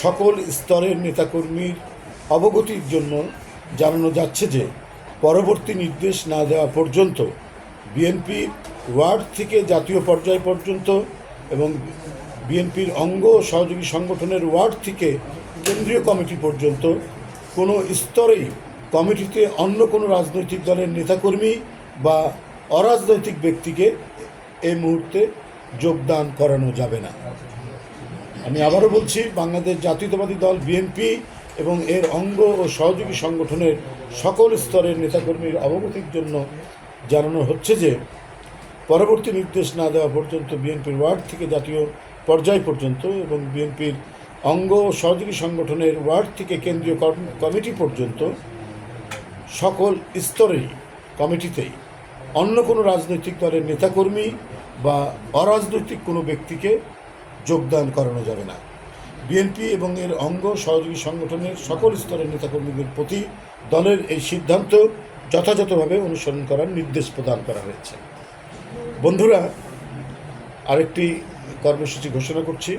সকল স্তরের নেতাকর্মীর অবগতির জন্য জানানো যাচ্ছে যে পরবর্তী নির্দেশ না দেওয়া পর্যন্ত বিএনপির ওয়ার্ড থেকে জাতীয় পর্যায় পর্যন্ত এবং বিএনপির অঙ্গ ও সহযোগী সংগঠনের ওয়ার্ড থেকে কেন্দ্রীয় কমিটি পর্যন্ত কোনো স্তরেই কমিটিতে অন্য কোনো রাজনৈতিক দলের নেতাকর্মী বা অরাজনৈতিক ব্যক্তিকে এই মুহূর্তে যোগদান করানো যাবে না। আমি আবারও বলছি, বাংলাদেশ জাতীয়তাবাদী দল বিএনপি এবং এর অঙ্গ ও সহযোগী সংগঠনের সকল স্তরের নেতাকর্মীর অবগতির জন্য জানানো হচ্ছে যে পরবর্তী নির্দেশ না দেওয়া পর্যন্ত বিএনপির ওয়ার্ড থেকে জাতীয় পর্যায় পর্যন্ত এবং বিএনপির অঙ্গ ও সহযোগী সংগঠনের ওয়ার্ড থেকে কেন্দ্রীয় কমিটি পর্যন্ত সকল স্তরেই কমিটিতেই অন্য কোনো রাজনৈতিক দলের নেতাকর্মী বা অরাজনৈতিক কোনো ব্যক্তিকে যোগদান করানো যাবে না। বিএনপি এবং এর অঙ্গ সহযোগী সংগঠনের সকল স্তরের নেতাকর্মীদের প্রতি দলের এই সিদ্ধান্ত যথাযথভাবে অনুসরণ করার নির্দেশ প্রদান করা হয়েছে। বন্ধুরা, আরেকটি কর্মসূচি ঘোষণা করছি।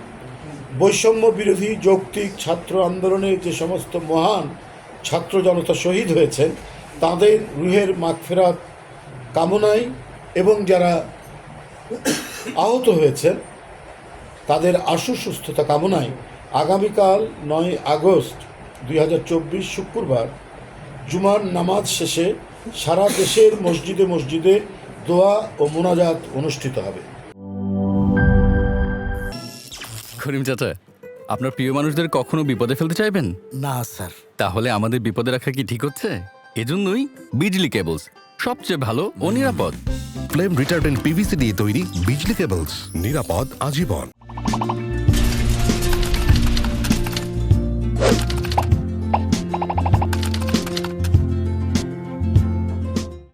বৈষম্য বিরোধী যৌক্তিক ছাত্র আন্দোলনে যে সমস্ত মহান ছাত্র জনতা শহীদ হয়েছেন তাদের রুহের মাগফিরাত কামনায় এবং যারা আহত হয়েছেন তাদের আশু সুস্থতা কামনায় আগামীকাল 9 আগস্ট 2024 শুক্রবার জুমার নামাজ শেষে সারা দেশের মসজিদে মসজিদে দোয়া ও মোনাজাত অনুষ্ঠিত হবে। করিম চাচা, আপনার প্রিয় মানুষদের কখনো বিপদে ফেলতে চাইবেন না স্যার। তাহলে আমাদের বিপদে রাখা কি ঠিক হচ্ছে? এজন্যই বিজলি কেবলস সবচেয়ে ভালো ও নিরাপদ। ফ্লেম রিটার্ডেন্ট পিভিসি দিয়ে তৈরি বিজলি কেবলস, নিরাপদ আজীবন।